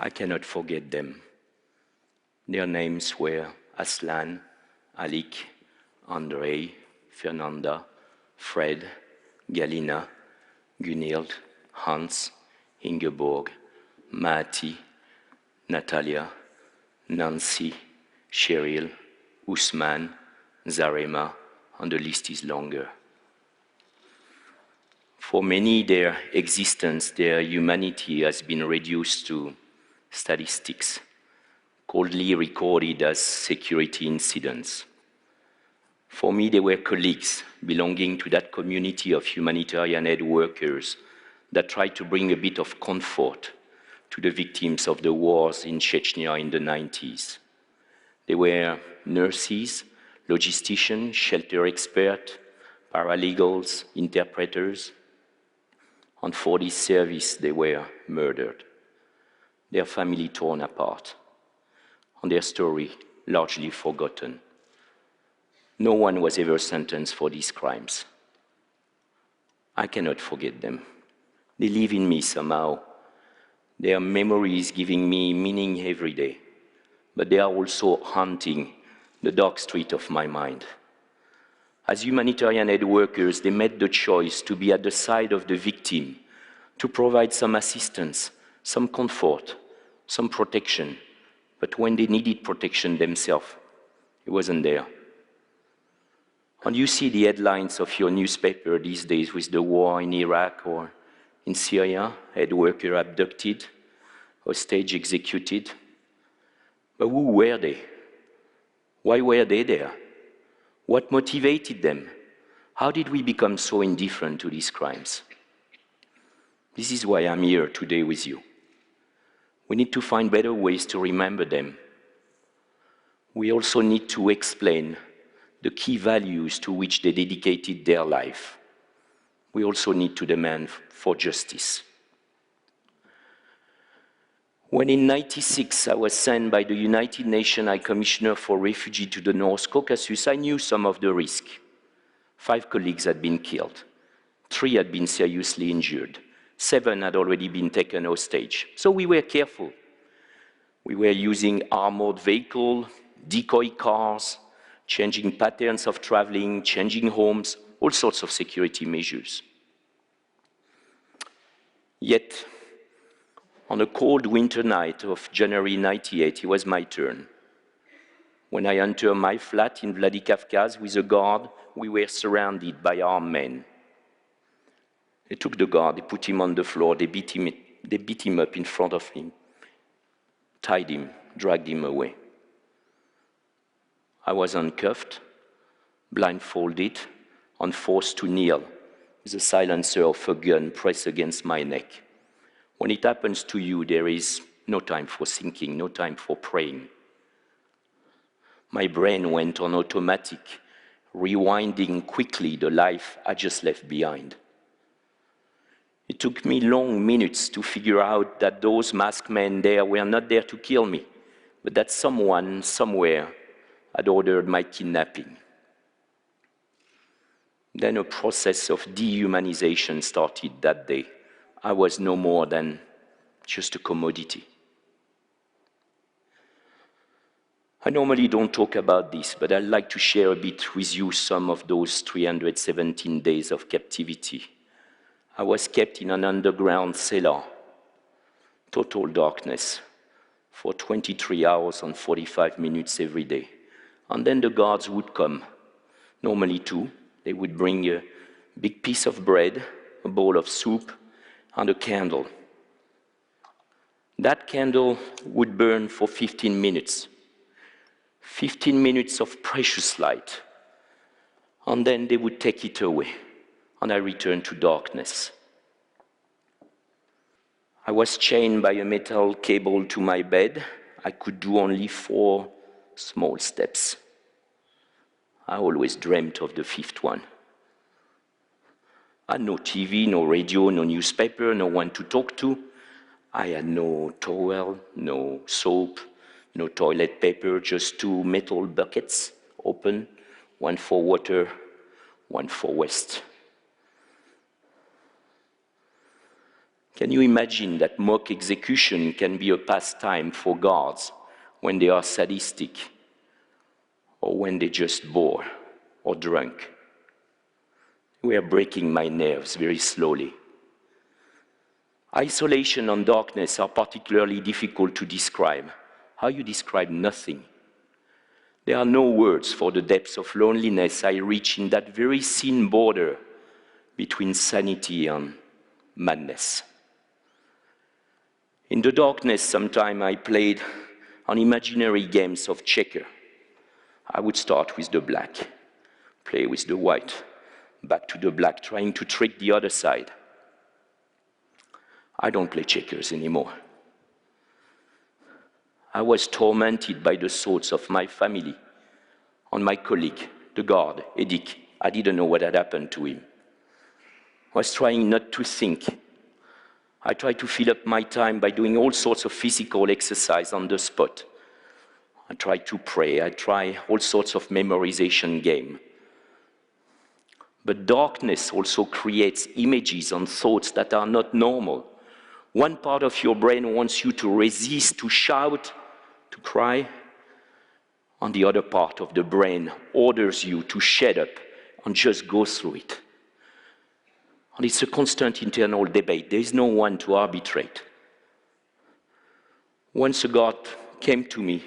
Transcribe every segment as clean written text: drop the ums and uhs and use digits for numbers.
I cannot forget them. Their names were Aslan, Alik, Andrei, Fernanda, Fred, Galina, Gunhild, Hans, Ingeborg, Mati, Natalia, Nancy, Cheryl, Usman, Zarema, and the list is longer. For many, their existence, their humanity has been reduced to statistics, coldly recorded as security incidents. For me, they were colleagues belonging to that community of humanitarian aid workers that tried to bring a bit of comfort to the victims of the wars in Chechnya in the 90s. They were nurses, logisticians, shelter experts, paralegals, interpreters, and for this service they were murdered, their family torn apart, and their story largely forgotten. No one was ever sentenced for these crimes. I cannot forget them. They live in me somehow. Their memories giving me meaning every day, but they are also haunting the dark street of my mind. As humanitarian aid workers, they made the choice to be at the side of the victim, to provide some assistance, some comfort, some protection. But when they needed protection themselves, it wasn't there. And you see the headlines of your newspaper these days with the war in Iraq or in Syria, aid worker abducted, hostage executed. But who were they? Why were they there? What motivated them? How did we become so indifferent to these crimes? This is why I'm here today with you. We need to find better ways to remember them. We also need to explain the key values to which they dedicated their life. We also need to demand for justice. When in 1996 I was sent by the United Nations High Commissioner for Refugees to the North Caucasus, I knew some of the risk. 5 colleagues had been killed. 3 had been seriously injured. 7 had already been taken hostage. So we were careful. We were using armored vehicles, decoy cars, changing patterns of traveling, changing homes, all sorts of security measures. Yet, on a cold winter night of January 1998, it was my turn. When I entered my flat in Vladikavkaz with a guard, we were surrounded by armed men. They took the guard, they put him on the floor, they beat him up in front of him, tied him, dragged him away. I was handcuffed, blindfolded, and forced to kneel with the silencer of a gun pressed against my neck. When it happens to you, there is no time for thinking, no time for praying. My brain went on automatic, rewinding quickly the life I just left behind. It took me long minutes to figure out that those masked men there were not there to kill me, but that someone, somewhere, had ordered my kidnapping. Then a process of dehumanization started that day. I was no more than just a commodity. I normally don't talk about this, but I'd like to share a bit with you some of those 317 days of captivity. I was kept in an underground cellar, total darkness, for 23 hours and 45 minutes every day. And then the guards would come, normally 2. They would bring a big piece of bread, a bowl of soup, and a candle. That candle would burn for 15 minutes. 15 minutes of precious light. And then they would take it away, and I returned to darkness. I was chained by a metal cable to my bed. I could do only 4 small steps. I always dreamt of the 5th one. I had no TV, no radio, no newspaper, no one to talk to. I had no towel, no soap, no toilet paper, just 2 metal buckets, open, one for water, one for waste. Can you imagine that mock execution can be a pastime for guards when they are sadistic or when they just bore or drunk? We are breaking my nerves very slowly. Isolation and darkness are particularly difficult to describe. How you describe nothing? There are no words for the depths of loneliness I reach in that very thin border between sanity and madness. In the darkness, sometime I played on imaginary games of checker. I would start with the black, play with the white, back to the black, trying to trick the other side. I don't play checkers anymore. I was tormented by the thoughts of my family, on my colleague, the guard, Edic. I didn't know what had happened to him. I was trying not to think. I tried to fill up my time by doing all sorts of physical exercise on the spot. I tried to pray. I tried all sorts of memorization game. But darkness also creates images and thoughts that are not normal. One part of your brain wants you to resist, to shout, to cry. And the other part of the brain orders you to shut up and just go through it. And it's a constant internal debate. There is no one to arbitrate. Once a guard came to me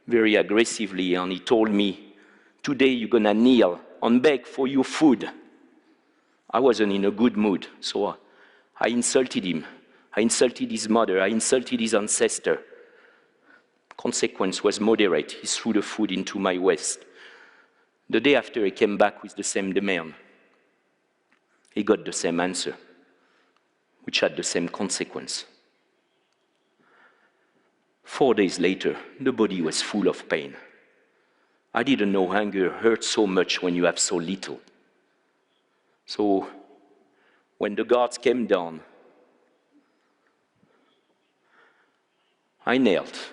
very aggressively and he told me, "Today you're gonna kneel and beg for your food." I wasn't in a good mood, so I insulted him. I insulted his mother. I insulted his ancestor. Consequence was moderate. He threw the food into my waist. The day after, he came back with the same demand. He got the same answer, which had the same consequence. 4 days later, the body was full of pain. I didn't know hunger hurts so much when you have so little. So, when the guards came down, I knelt.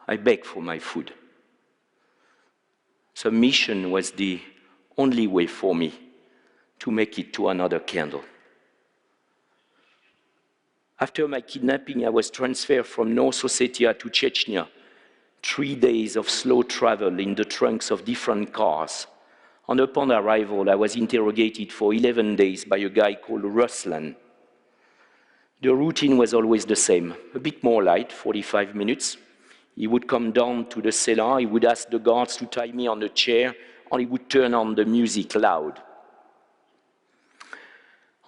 I begged for my food. Submission was the only way for me to make it to another candle. After my kidnapping, I was transferred from North Ossetia to Chechnya. 3 days of slow travel in the trunks of different cars. And upon arrival, I was interrogated for 11 days by a guy called Ruslan. The routine was always the same, a bit more light, 45 minutes. He would come down to the cellar, he would ask the guards to tie me on a chair, and he would turn on the music loud.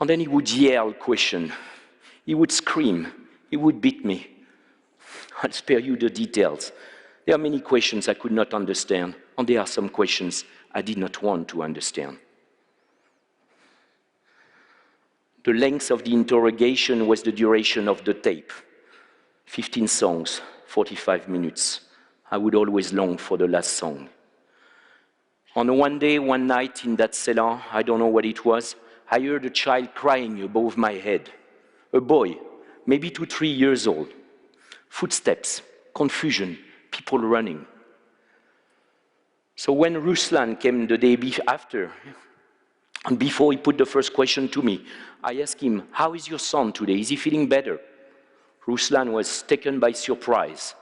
And then he would yell questions. He would scream. He would beat me. I'll spare you the details. There are many questions I could not understand, and there are some questions I did not want to understand. The length of the interrogation was the duration of the tape. 15 songs, 45 minutes. I would always long for the last song. On one day, one night in that cellar, I don't know what it was, I heard a child crying above my head. A boy, maybe 2, 3 years old. Footsteps, confusion, people running. So when Ruslan came the day after, and before he put the first question to me, I asked him, "How is your son today? Is he feeling better?" Ruslan was taken by surprise.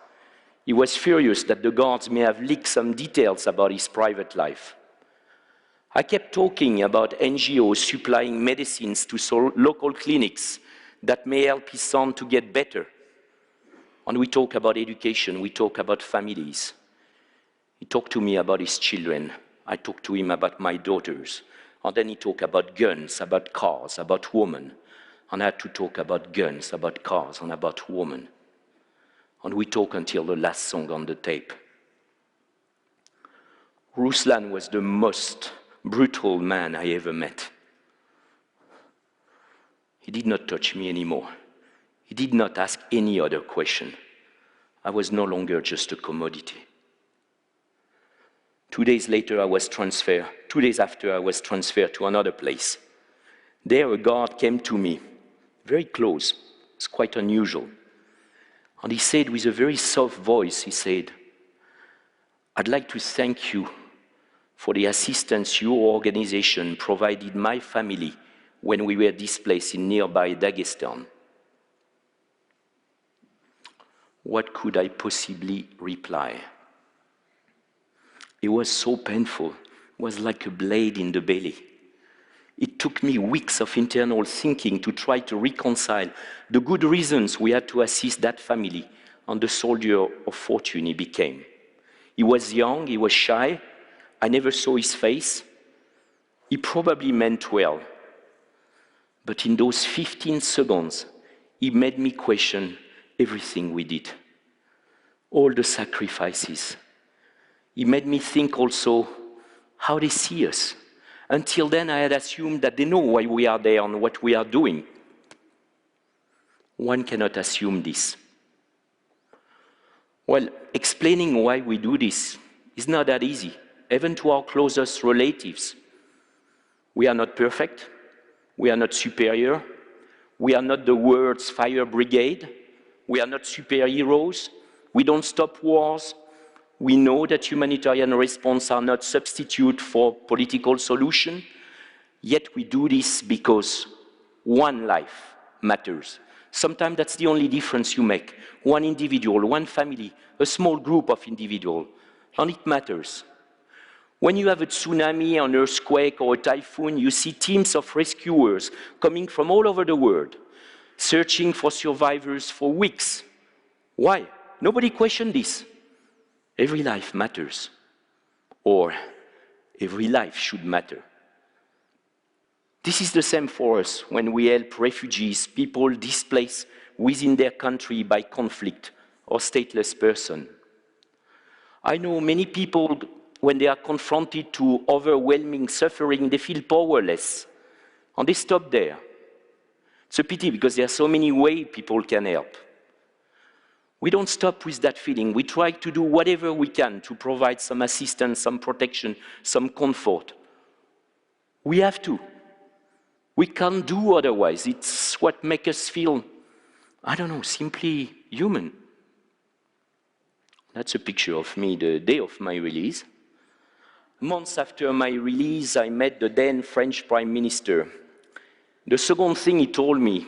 He was furious that the guards may have leaked some details about his private life. I kept talking about NGOs supplying medicines to local clinics that may help his son to get better. And we talk about education, we talk about families. He talked to me about his children. I talked to him about my daughters. And then he talked about guns, about cars, about women. And I had to talk about guns, about cars, and about women. And we talked until the last song on the tape. Ruslan was the most brutal man I ever met. He did not touch me anymore. He did not ask any other question. I was no longer just a commodity. 2 days later, I was transferred. 2 days after, I was transferred to another place. There, a guard came to me, very close. It's quite unusual. And he said with a very soft voice, he said, "I'd like to thank you for the assistance your organization provided my family when we were displaced in nearby Dagestan. What could I possibly reply? It was so painful. It was like a blade in the belly. It took me weeks of internal thinking to try to reconcile the good reasons we had to assist that family and the soldier of fortune he became. He was young, he was shy, I never saw his face. He probably meant well. But in those 15 seconds, he made me question everything we did, all the sacrifices. He made me think also how they see us. Until then, I had assumed that they know why we are there and what we are doing. One cannot assume this. Well, explaining why we do this is not that easy, even to our closest relatives. We are not perfect. We are not superior. We are not the world's fire brigade. We are not superheroes. We don't stop wars. We know that humanitarian response are not substitute for political solution. Yet we do this because one life matters. Sometimes that's the only difference you make. One individual, one family, a small group of individuals, and it matters. When you have a tsunami, an earthquake, or a typhoon, you see teams of rescuers coming from all over the world, searching for survivors for weeks. Why? Nobody questioned this. Every life matters, or every life should matter. This is the same for us when we help refugees, people displaced within their country by conflict or stateless person. I know many people, when they are confronted to overwhelming suffering, they feel powerless, and they stop there. It's a pity because there are so many ways people can help. We don't stop with that feeling. We try to do whatever we can to provide some assistance, some protection, some comfort. We have to. We can't do otherwise. It's what makes us feel, I don't know, simply human. That's a picture of me the day of my release. Months after my release, I met the then French Prime Minister. The second thing he told me,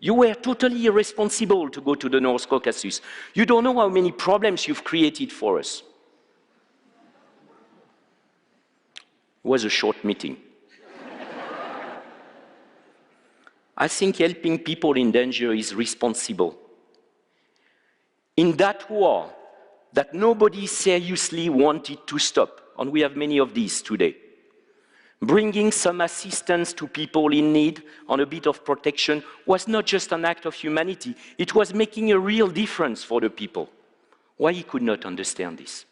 you were totally irresponsible to go to the North Caucasus. You don't know how many problems you've created for us. It was a short meeting. I think helping people in danger is responsible. In that war that nobody seriously wanted to stop, and we have many of these today, bringing some assistance to people in need and a bit of protection was not just an act of humanity, it was making a real difference for the people. Why he could not understand this?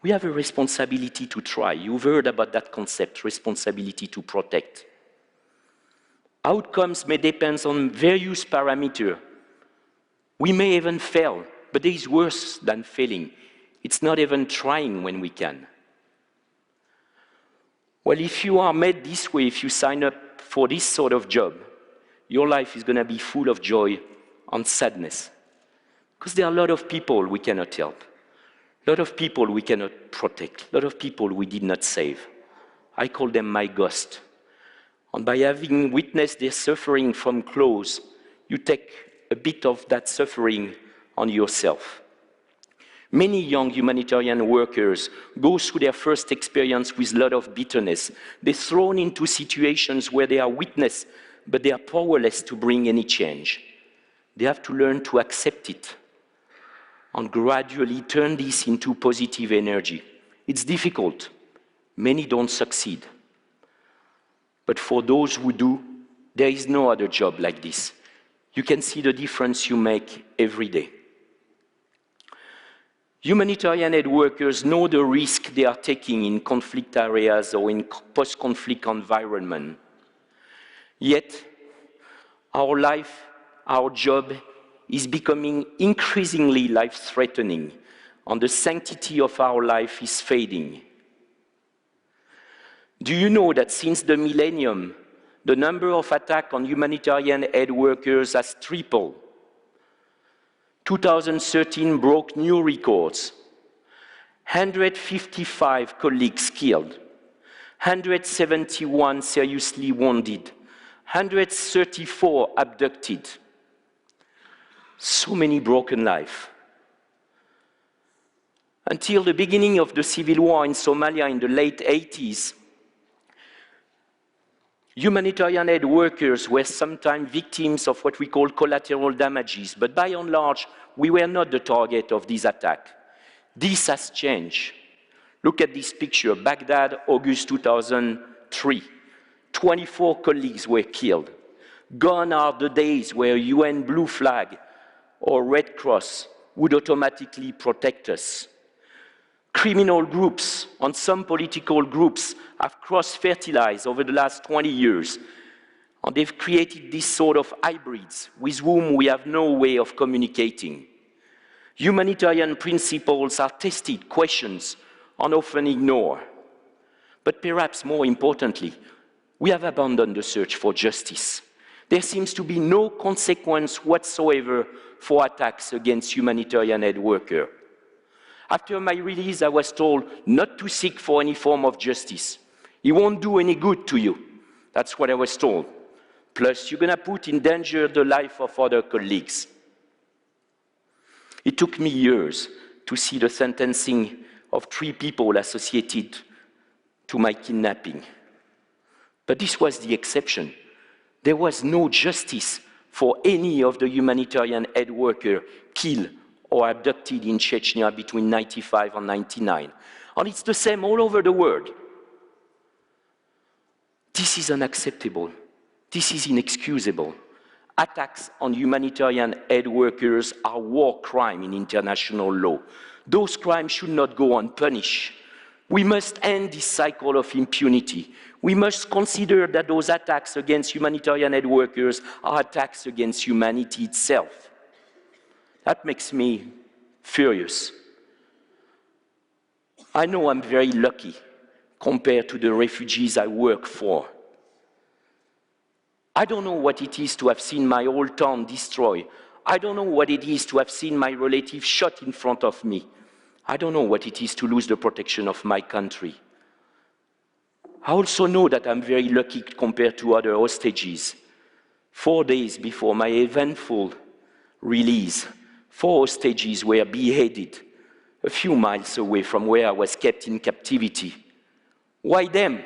We have a responsibility to try. You've heard about that concept, responsibility to protect. Outcomes may depend on various parameters. We may even fail, but there is worse than failing. It's not even trying when we can. Well, if you are made this way, if you sign up for this sort of job, your life is going to be full of joy and sadness. Because there are a lot of people we cannot help, a lot of people we cannot protect, a lot of people we did not save. I call them my ghost. And by having witnessed their suffering from close, you take a bit of that suffering on yourself. Many young humanitarian workers go through their first experience with a lot of bitterness. They're thrown into situations where they are witness, but they are powerless to bring any change. They have to learn to accept it and gradually turn this into positive energy. It's difficult. Many don't succeed. But for those who do, there is no other job like this. You can see the difference you make every day. Humanitarian aid workers know the risk they are taking in conflict areas or in post-conflict environment. Yet, our life, our job is becoming increasingly life-threatening, and the sanctity of our life is fading. Do you know that since the millennium, the number of attacks on humanitarian aid workers has tripled? 2013 broke new records. 155 colleagues killed, 171 seriously wounded, 134 abducted. So many broken lives. Until the beginning of the civil war in Somalia in the late 80s, humanitarian aid workers were sometimes victims of what we call collateral damages, but by and large, we were not the target of this attack. This has changed. Look at this picture, Baghdad, August 2003. 24 colleagues were killed. Gone are the days where UN Blue Flag or Red Cross would automatically protect us. Criminal groups and some political groups have cross-fertilized over the last 20 years, and they've created this sort of hybrids with whom we have no way of communicating. Humanitarian principles are tested, questioned, and often ignored. But perhaps more importantly, we have abandoned the search for justice. There seems to be no consequence whatsoever for attacks against humanitarian aid workers. After my release, I was told not to seek for any form of justice. It won't do any good to you. That's what I was told. Plus, you're going to put in danger the life of other colleagues. It took me years to see the sentencing of 3 people associated to my kidnapping. But this was the exception. There was no justice for any of the humanitarian aid workers killed or abducted in Chechnya between 1995 and 1999. And it's the same all over the world. This is unacceptable. This is inexcusable. Attacks on humanitarian aid workers are war crimes in international law. Those crimes should not go unpunished. We must end this cycle of impunity. We must consider that those attacks against humanitarian aid workers are attacks against humanity itself. That makes me furious. I know I'm very lucky compared to the refugees I work for. I don't know what it is to have seen my whole town destroyed. I don't know what it is to have seen my relatives shot in front of me. I don't know what it is to lose the protection of my country. I also know that I'm very lucky compared to other hostages. 4 days before my eventful release, 4 hostages were beheaded a few miles away from where I was kept in captivity. Why them?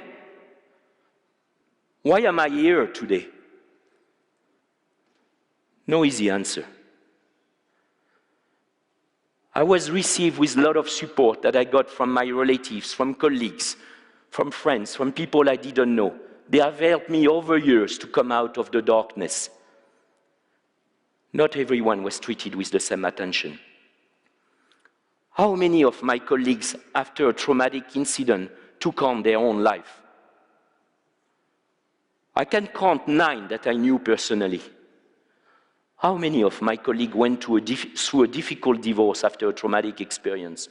Why am I here today? No easy answer. I was received with a lot of support that I got from my relatives, from colleagues, from friends, from people I didn't know. They have helped me over years to come out of the darkness. Not everyone was treated with the same attention. How many of my colleagues, after a traumatic incident, took on their own life? I can count 9 that I knew personally. How many of my colleagues went through a difficult divorce after a traumatic experience?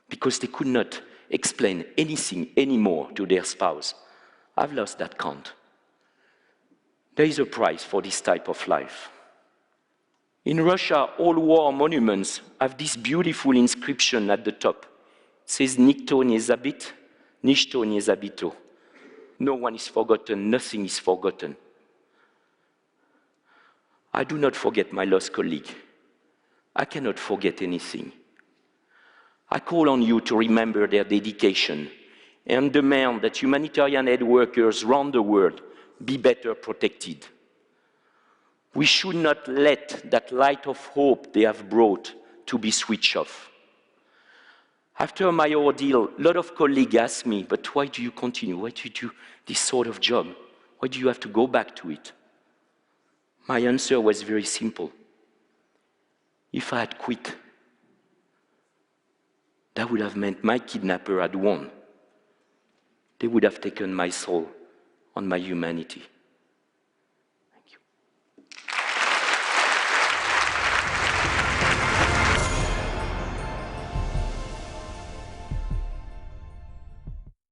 Because they could not explain anything anymore to their spouse. I've lost that count. There is a price for this type of life. In Russia, all war monuments have this beautiful inscription at the top. It says, "Nikto nie zabit, nishto nie zabito." No one is forgotten, nothing is forgotten. I do not forget my lost colleague. I cannot forget anything. I call on you to remember their dedication and demand that humanitarian aid workers around the world be better protected. We should not let that light of hope they have brought to be switched off. After my ordeal, a lot of colleagues ask me, but why do you continue? Why do you do this sort of job? Why do you have to go back to it? My answer was very simple. If I had quit, that would have meant my kidnapper had won. They would have taken my soul and my humanity.